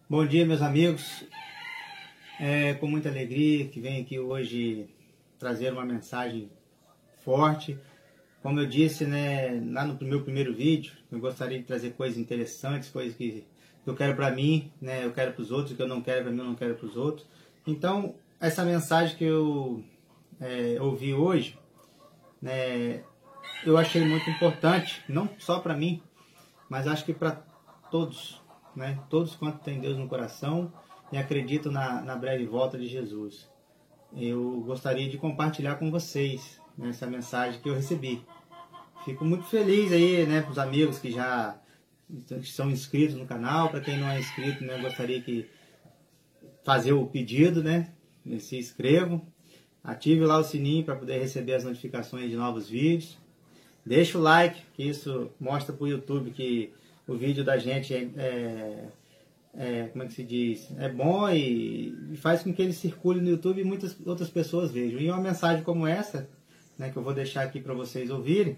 Bom dia, meus amigos. É com muita alegria que venho aqui hoje trazer uma mensagem forte. Como eu disse, né, lá no meu primeiro vídeo, eu gostaria de trazer coisas interessantes, coisas que eu quero para mim, né, eu quero para os outros, o que eu não quero para mim, eu não quero para os outros. Então, essa mensagem que eu ouvi hoje, né, eu achei muito importante, não só para mim, mas acho que para todos, né? Todos quanto têm Deus no coração e acreditam na breve volta de Jesus. Eu gostaria de compartilhar com vocês, né, essa mensagem que eu recebi. Fico muito feliz aí, né, para os amigos que já são inscritos no canal. Para quem não é inscrito, né, eu gostaria que fazer o pedido, né, se inscrevam, ative lá o sininho para poder receber as notificações de novos vídeos. Deixa o like, que isso mostra para o YouTube que o vídeo da gente como é que se diz? É bom e faz com que ele circule no YouTube e muitas outras pessoas vejam. E uma mensagem como essa, né, que eu vou deixar aqui para vocês ouvirem,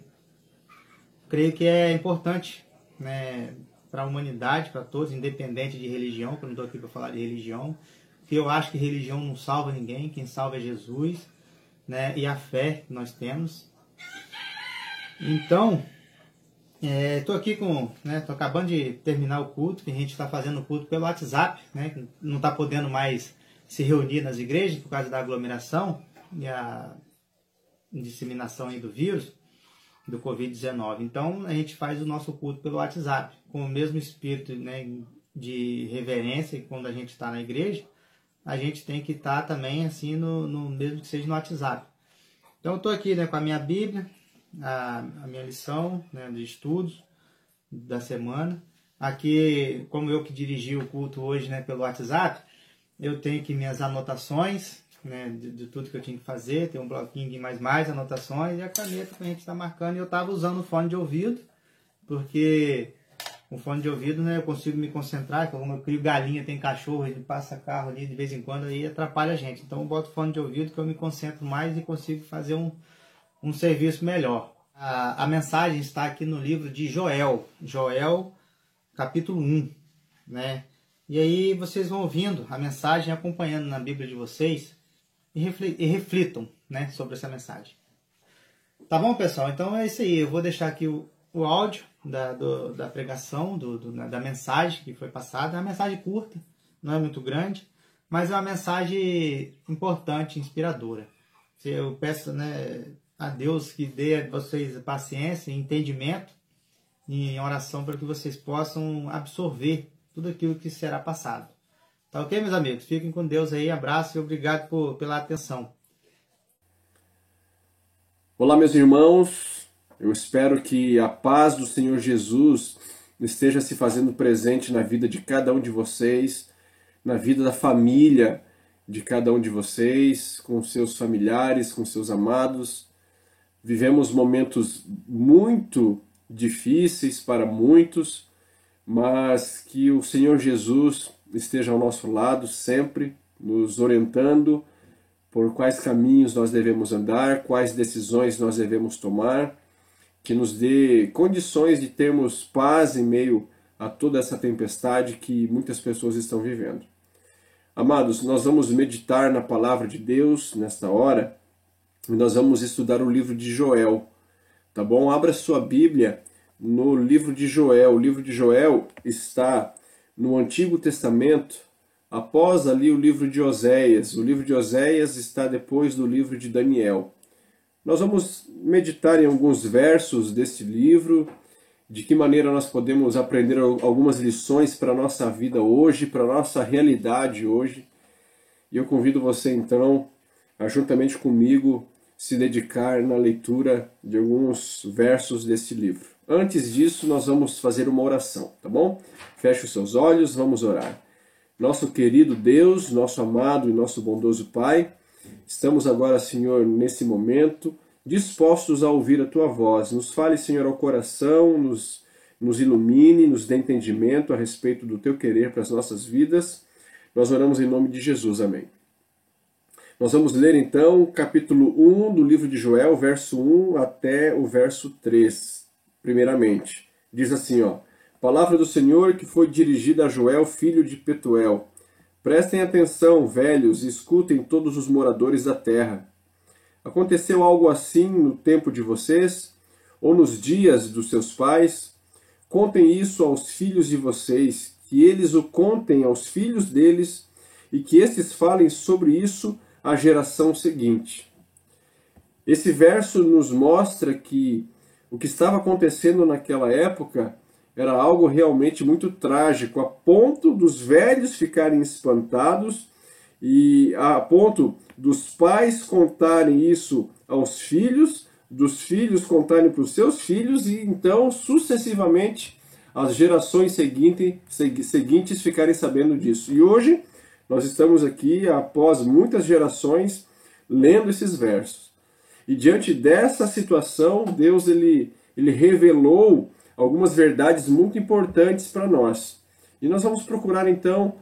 creio que é importante, né, para a humanidade, para todos, independente de religião, que eu não estou aqui para falar de religião, porque eu acho que religião não salva ninguém, quem salva é Jesus, né, e a fé que nós temos. Então, estou aqui tô acabando de terminar o culto, que a gente está fazendo o culto pelo WhatsApp, né, que não está podendo mais se reunir nas igrejas por causa da aglomeração e a disseminação aí do vírus, do Covid-19. Então, a gente faz o nosso culto pelo WhatsApp, com o mesmo espírito, né, de reverência que quando a gente está na igreja, a gente tem que estar também assim, no mesmo que seja no WhatsApp. Então, eu estou aqui, né, com a minha Bíblia, a minha lição, né, de estudos da semana. Aqui, como eu que dirigi o culto hoje, né, pelo WhatsApp, eu tenho aqui minhas anotações, né, de tudo que eu tinha que fazer. Tem um bloquinho de mais anotações e a caneta que a gente está marcando. E eu estava usando o fone de ouvido, porque o fone de ouvido, né, eu consigo me concentrar. Como eu crio galinha, tem cachorro, ele passa carro ali de vez em quando, aí atrapalha a gente. Então eu boto o fone de ouvido que eu me concentro mais e consigo fazer um serviço melhor. A mensagem está aqui no livro de Joel, capítulo 1, né? E aí vocês vão ouvindo a mensagem, acompanhando na Bíblia de vocês e reflitam, né, sobre essa mensagem. Tá bom, pessoal? Então é isso aí. Eu vou deixar aqui o áudio da pregação, da mensagem que foi passada. É uma mensagem curta, não é muito grande, mas é uma mensagem importante, inspiradora. Eu peço, né, a Deus que dê a vocês paciência e entendimento em oração para que vocês possam absorver tudo aquilo que será passado. Tá ok, meus amigos? Fiquem com Deus aí, abraço e obrigado pela atenção. Olá, meus irmãos, eu espero que a paz do Senhor Jesus esteja se fazendo presente na vida de cada um de vocês, na vida da família de cada um de vocês, com seus familiares, com seus amados. Vivemos momentos muito difíceis para muitos, mas que o Senhor Jesus esteja ao nosso lado sempre, nos orientando por quais caminhos nós devemos andar, quais decisões nós devemos tomar, que nos dê condições de termos paz em meio a toda essa tempestade que muitas pessoas estão vivendo. Amados, nós vamos meditar na palavra de Deus nesta hora, e nós vamos estudar o livro de Joel, tá bom? Abra sua Bíblia no livro de Joel. O livro de Joel está no Antigo Testamento, após ali o livro de Oséias. O livro de Oséias está depois do livro de Daniel. Nós vamos meditar em alguns versos deste livro, de que maneira nós podemos aprender algumas lições para a nossa vida hoje, para a nossa realidade hoje. E eu convido você então a, juntamente comigo, se dedicar na leitura de alguns versos deste livro. Antes disso, nós vamos fazer uma oração, tá bom? Feche os seus olhos, vamos orar. Nosso querido Deus, nosso amado e nosso bondoso Pai, estamos agora, Senhor, nesse momento, dispostos a ouvir a Tua voz. Nos fale, Senhor, ao coração, nos ilumine, nos dê entendimento a respeito do Teu querer para as nossas vidas. Nós oramos em nome de Jesus, amém. Nós vamos ler então o capítulo 1 do livro de Joel, verso 1 até o verso 3, primeiramente. Diz assim, ó: Palavra do Senhor que foi dirigida a Joel, filho de Petuel. Prestem atenção, velhos, e escutem todos os moradores da terra. Aconteceu algo assim no tempo de vocês, ou nos dias dos seus pais? Contem isso aos filhos de vocês, que eles o contem aos filhos deles, e que estes falem sobre isso à geração seguinte. Esse verso nos mostra que o que estava acontecendo naquela época era algo realmente muito trágico, a ponto dos velhos ficarem espantados e a ponto dos pais contarem isso aos filhos, dos filhos contarem para os seus filhos e então, sucessivamente, as gerações seguintes ficarem sabendo disso. E hoje nós estamos aqui, após muitas gerações, lendo esses versos. E diante dessa situação, Deus ele revelou algumas verdades muito importantes para nós. E nós vamos procurar então,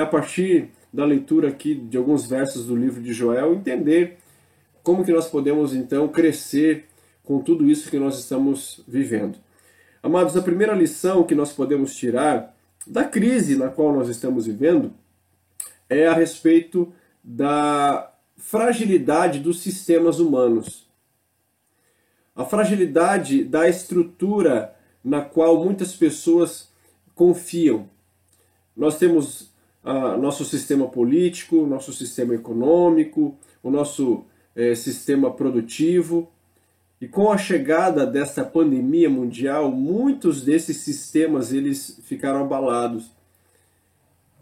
a partir da leitura aqui de alguns versos do livro de Joel, entender como que nós podemos então crescer com tudo isso que nós estamos vivendo. Amados, a primeira lição que nós podemos tirar da crise na qual nós estamos vivendo é a respeito da fragilidade dos sistemas humanos. A fragilidade da estrutura na qual muitas pessoas confiam. Nós temos nosso sistema político, nosso sistema econômico, o nosso sistema produtivo. E com a chegada dessa pandemia mundial, muitos desses sistemas eles ficaram abalados.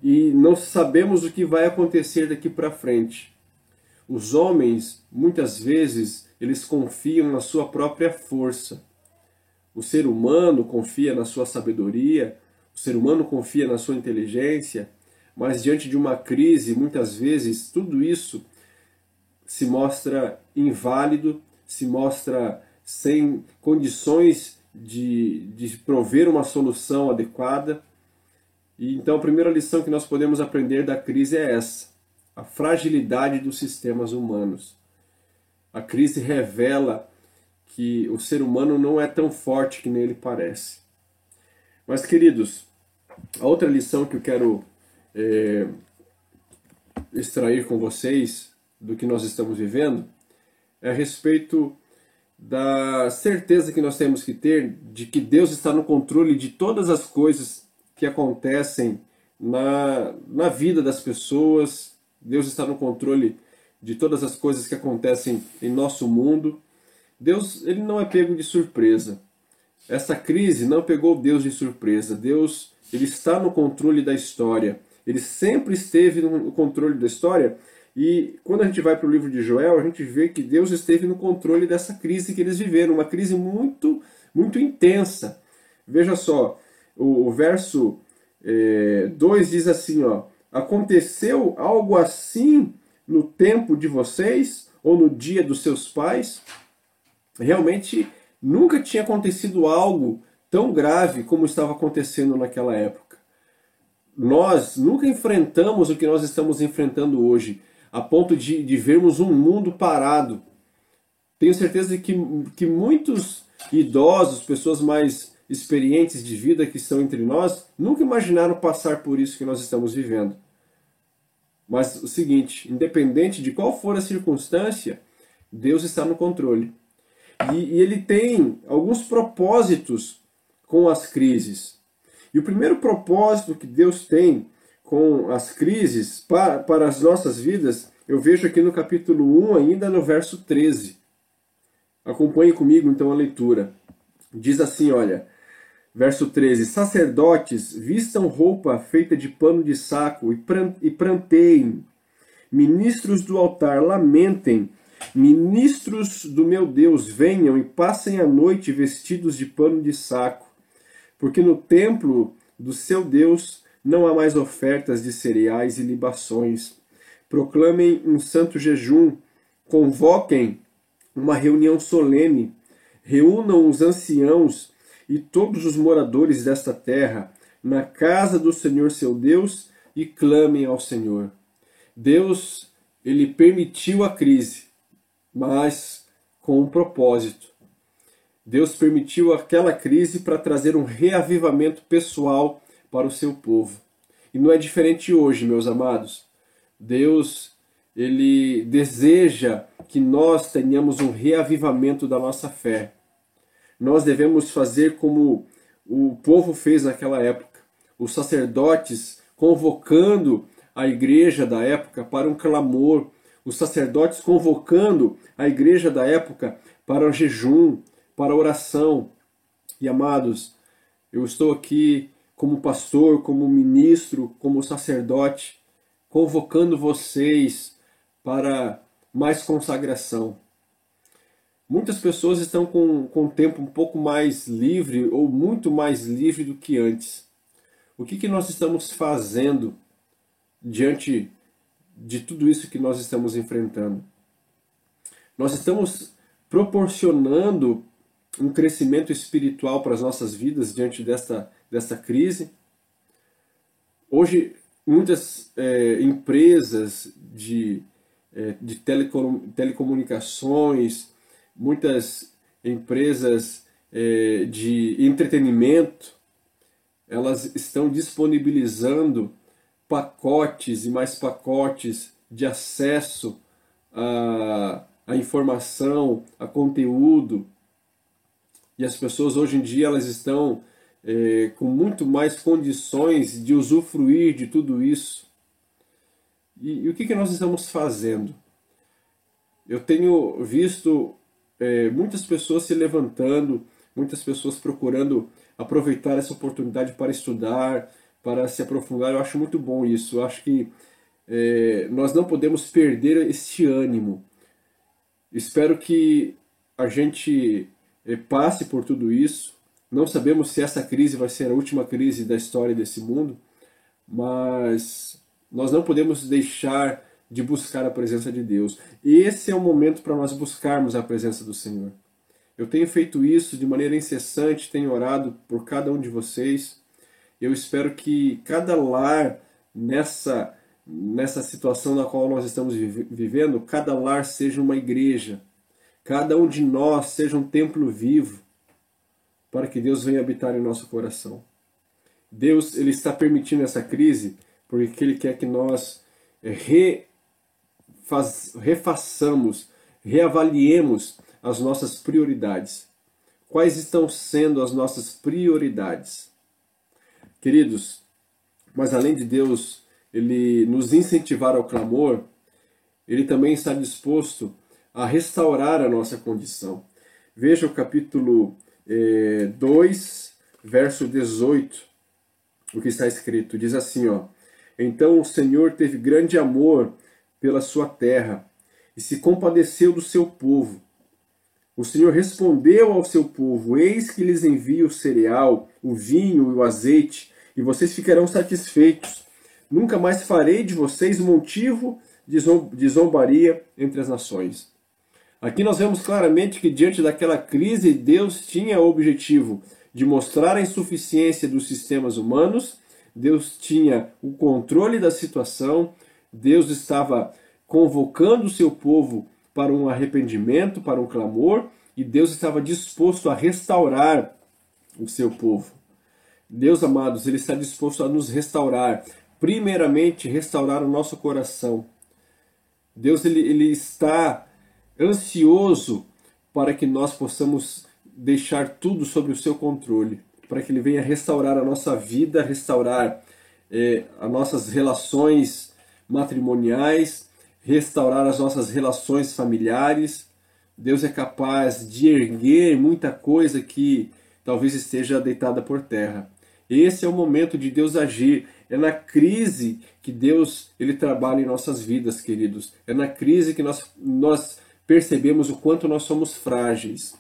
E não sabemos o que vai acontecer daqui para frente. Os homens, muitas vezes, eles confiam na sua própria força. O ser humano confia na sua sabedoria, o ser humano confia na sua inteligência, mas diante de uma crise, muitas vezes, tudo isso se mostra inválido, se mostra sem condições de prover uma solução adequada. E então a primeira lição que nós podemos aprender da crise é essa, a fragilidade dos sistemas humanos. A crise revela que o ser humano não é tão forte que nem ele parece. Mas, queridos, a outra lição que eu quero extrair com vocês do que nós estamos vivendo é a respeito da certeza que nós temos que ter de que Deus está no controle de todas as coisas que acontecem na vida das pessoas. Deus está no controle de todas as coisas que acontecem em nosso mundo. Deus ele não é pego de surpresa. Essa crise não pegou Deus de surpresa. Deus ele está no controle da história. Ele sempre esteve no controle da história. E quando a gente vai para o livro de Joel, a gente vê que Deus esteve no controle dessa crise que eles viveram. Uma crise muito, muito intensa. Veja só, o verso 2 diz assim, ó, aconteceu algo assim no tempo de vocês ou no dia dos seus pais? Realmente nunca tinha acontecido algo tão grave como estava acontecendo naquela época. Nós nunca enfrentamos o que nós estamos enfrentando hoje, a ponto de vermos um mundo parado. Tenho certeza que muitos idosos, pessoas mais experientes de vida que estão entre nós, nunca imaginaram passar por isso que nós estamos vivendo. Mas o seguinte, independente de qual for a circunstância, Deus está no controle. E ele tem alguns propósitos com as crises. E o primeiro propósito que Deus tem com as crises para as nossas vidas, eu vejo aqui no capítulo 1, ainda no verso 13. Acompanhe comigo então a leitura. Diz assim, olha, verso 13: sacerdotes, vistam roupa feita de pano de saco e pranteiem. Ministros do altar, lamentem. Ministros do meu Deus, venham e passem a noite vestidos de pano de saco, porque no templo do seu Deus não há mais ofertas de cereais e libações. Proclamem um santo jejum, convoquem uma reunião solene, reúnam os anciãos e todos os moradores desta terra na casa do Senhor seu Deus e clamem ao Senhor. Deus, ele permitiu a crise, mas com um propósito. Deus permitiu aquela crise para trazer um reavivamento pessoal para o seu povo. E não é diferente hoje, meus amados. Deus, Ele deseja que nós tenhamos um reavivamento da nossa fé. Nós devemos fazer como o povo fez naquela época. Os sacerdotes convocando a igreja da época para um clamor. Os sacerdotes convocando a igreja da época para o jejum, para a oração. E amados, eu estou aqui como pastor, como ministro, como sacerdote, convocando vocês para mais consagração. Muitas pessoas estão com o tempo um pouco mais livre ou muito mais livre do que antes. O que nós estamos fazendo diante de tudo isso que nós estamos enfrentando? Nós estamos proporcionando um crescimento espiritual para as nossas vidas diante desta crise. Hoje, muitas empresas de telecomunicações, muitas empresas de entretenimento, elas estão disponibilizando pacotes e mais pacotes de acesso a informação, a conteúdo. E as pessoas hoje em dia elas estão com muito mais condições de usufruir de tudo isso. E o que nós estamos fazendo? Eu tenho visto muitas pessoas se levantando, muitas pessoas procurando aproveitar essa oportunidade para estudar, para se aprofundar. Eu acho muito bom isso. Eu acho que nós não podemos perder este ânimo. Espero que a gente passe por tudo isso. Não sabemos se essa crise vai ser a última crise da história desse mundo, mas nós não podemos deixar de buscar a presença de Deus. Esse é o momento para nós buscarmos a presença do Senhor. Eu tenho feito isso de maneira incessante, tenho orado por cada um de vocês. Eu espero que cada lar nessa situação na qual nós estamos vivendo, cada lar seja uma igreja. Cada um de nós seja um templo vivo para que Deus venha habitar em nosso coração. Deus ele está permitindo essa crise porque Ele quer que nós refaçamos, reavaliemos as nossas prioridades. Quais estão sendo as nossas prioridades? Queridos, mas além de Deus Ele nos incentivar ao clamor, Ele também está disposto a restaurar a nossa condição. Veja o capítulo 2, verso 18, o que está escrito. Diz assim, ó: Então o Senhor teve grande amor pela sua terra e se compadeceu do seu povo. O Senhor respondeu ao seu povo: Eis que lhes envio o cereal, o vinho e o azeite, e vocês ficarão satisfeitos. Nunca mais farei de vocês motivo de zombaria entre as nações. Aqui nós vemos claramente que diante daquela crise, Deus tinha o objetivo de mostrar a insuficiência dos sistemas humanos, Deus tinha o controle da situação, Deus estava convocando o seu povo para um arrependimento, para um clamor, e Deus estava disposto a restaurar o seu povo. Deus, amados, Ele está disposto a nos restaurar. Primeiramente, restaurar o nosso coração. Deus ele está ansioso para que nós possamos deixar tudo sob o seu controle, para que Ele venha restaurar a nossa vida, restaurar as nossas relações matrimoniais, restaurar as nossas relações familiares. Deus é capaz de erguer muita coisa que talvez esteja deitada por terra. Esse é o momento de Deus agir. É na crise que Deus ele trabalha em nossas vidas, queridos. É na crise que nós percebemos o quanto nós somos frágeis.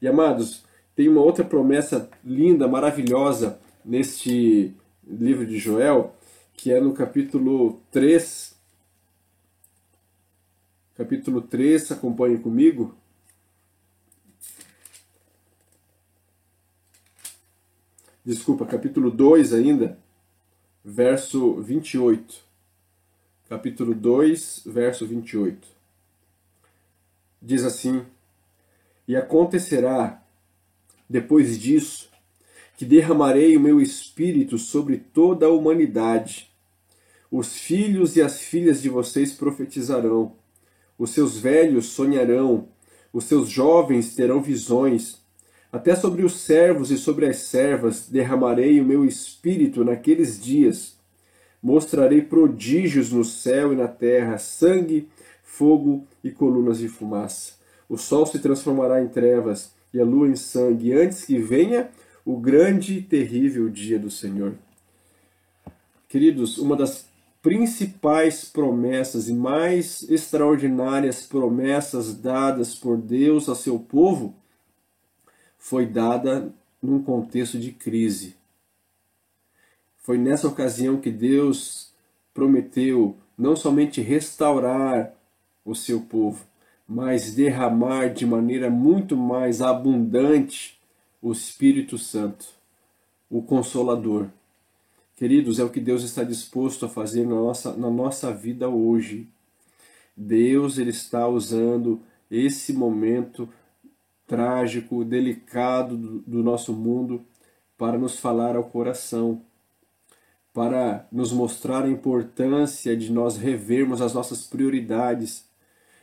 E amados, tem uma outra promessa linda, maravilhosa neste livro de Joel, que é no capítulo 3. Capítulo 3, acompanhem comigo. Desculpa, capítulo 2 ainda, verso 28. Capítulo 2, verso 28. Diz assim: E acontecerá depois disso, que derramarei o meu espírito sobre toda a humanidade. Os filhos e as filhas de vocês profetizarão, os seus velhos sonharão, os seus jovens terão visões. Até sobre os servos e sobre as servas derramarei o meu espírito naqueles dias. Mostrarei prodígios no céu e na terra, sangue, fogo e colunas de fumaça. O sol se transformará em trevas e a lua em sangue, antes que venha o grande e terrível dia do Senhor. Queridos, uma das principais promessas e mais extraordinárias promessas dadas por Deus a seu povo foi dada num contexto de crise. Foi nessa ocasião que Deus prometeu não somente restaurar o seu povo, mas derramar de maneira muito mais abundante o Espírito Santo, o Consolador. Queridos, é o que Deus está disposto a fazer na nossa vida hoje. Deus ele está usando esse momento trágico, delicado do nosso mundo para nos falar ao coração, para nos mostrar a importância de nós revermos as nossas prioridades,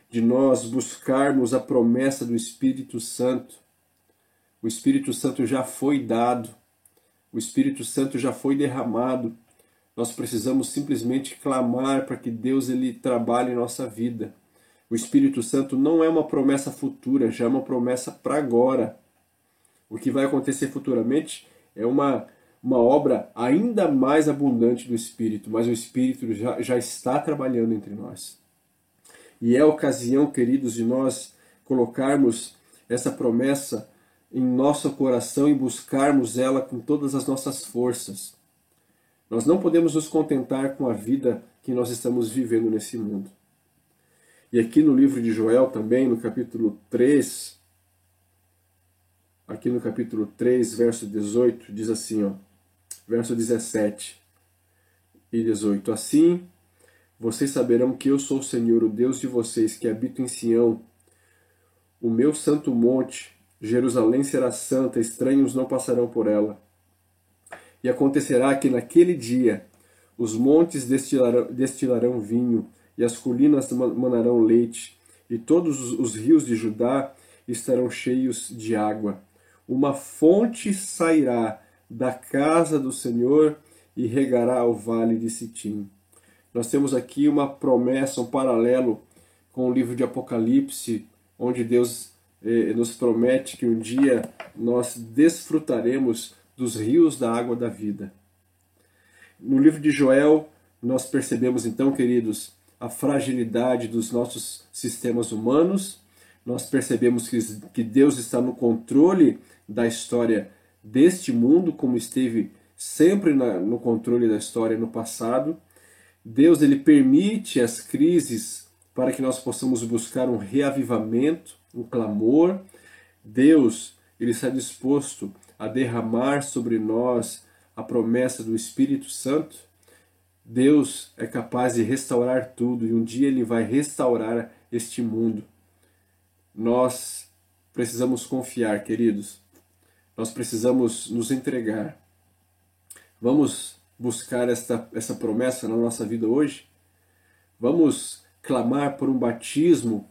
de nós buscarmos a promessa do Espírito Santo. O Espírito Santo já foi dado, o Espírito Santo já foi derramado. Nós precisamos simplesmente clamar para que Deus ele trabalhe em nossa vida. O Espírito Santo não é uma promessa futura, já é uma promessa para agora. O que vai acontecer futuramente é uma obra ainda mais abundante do Espírito, mas o Espírito já está trabalhando entre nós. E é a ocasião, queridos, de nós colocarmos essa promessa em nosso coração e buscarmos ela com todas as nossas forças. Nós não podemos nos contentar com a vida que nós estamos vivendo nesse mundo. E aqui no livro de Joel também, no capítulo 3, aqui no capítulo 3, verso 18, diz assim, verso 17 e 18. Assim, vocês saberão que eu sou o Senhor, o Deus de vocês, que habito em Sião, o meu santo monte. Jerusalém será santa, estranhos não passarão por ela. E acontecerá que naquele dia os montes destilarão vinho, e as colinas manarão leite, e todos os rios de Judá estarão cheios de água. Uma fonte sairá da casa do Senhor e regará o vale de Sitim. Nós temos aqui uma promessa, um paralelo com o livro de Apocalipse, onde Deus nos promete que um dia nós desfrutaremos dos rios da água da vida. No livro de Joel, nós percebemos então, queridos, a fragilidade dos nossos sistemas humanos. Nós percebemos que Deus está no controle da história deste mundo, como esteve sempre no controle da história no passado. Deus ele permite as crises para que nós possamos buscar um reavivamento, um clamor. Deus ele está disposto a derramar sobre nós a promessa do Espírito Santo. Deus é capaz de restaurar tudo e um dia ele vai restaurar este mundo. Nós precisamos confiar, queridos. Nós precisamos nos entregar. Vamos buscar essa promessa na nossa vida hoje? Vamos clamar por um batismo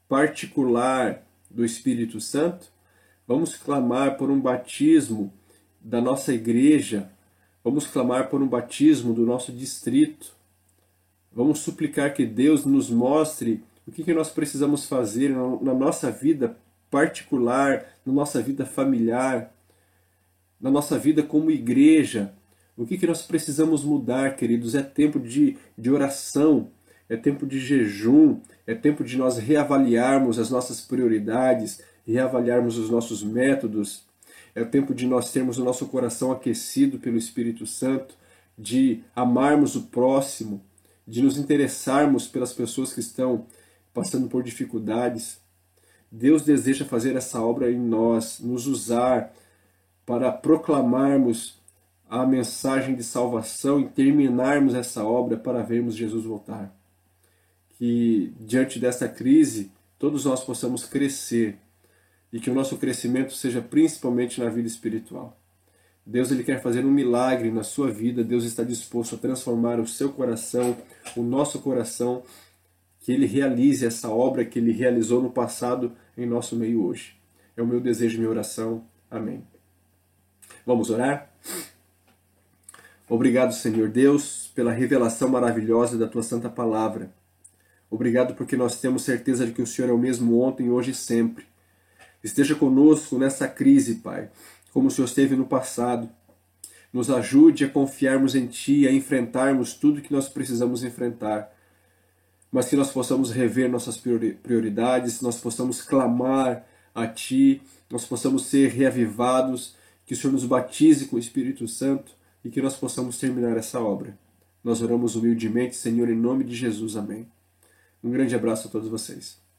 particular do Espírito Santo? Vamos clamar por um batismo da nossa igreja? Vamos clamar por um batismo do nosso distrito? Vamos suplicar que Deus nos mostre o que nós precisamos fazer na nossa vida particular, na nossa vida familiar, na nossa vida como igreja. O que nós precisamos mudar, queridos? É tempo de oração, é tempo de jejum, é tempo de nós reavaliarmos as nossas prioridades, reavaliarmos os nossos métodos. É tempo de nós termos o nosso coração aquecido pelo Espírito Santo, de amarmos o próximo, de nos interessarmos pelas pessoas que estão passando por dificuldades. Deus deseja fazer essa obra em nós, nos usar para proclamarmos a mensagem de salvação e terminarmos essa obra para vermos Jesus voltar. Que diante dessa crise todos nós possamos crescer e que o nosso crescimento seja principalmente na vida espiritual. Deus, Ele quer fazer um milagre na sua vida. Deus está disposto a transformar o seu coração, o nosso coração, que Ele realize essa obra que Ele realizou no passado em nosso meio hoje. É o meu desejo e minha oração. Amém. Vamos orar? Obrigado, Senhor Deus, pela revelação maravilhosa da Tua Santa Palavra. Obrigado porque nós temos certeza de que o Senhor é o mesmo ontem, hoje e sempre. Esteja conosco nessa crise, Pai, como o Senhor esteve no passado. Nos ajude a confiarmos em Ti, a enfrentarmos tudo que nós precisamos enfrentar. Mas que nós possamos rever nossas prioridades, nós possamos clamar a Ti, nós possamos ser reavivados, que o Senhor nos batize com o Espírito Santo e que nós possamos terminar essa obra. Nós oramos humildemente, Senhor, em nome de Jesus. Amém. Um grande abraço a todos vocês.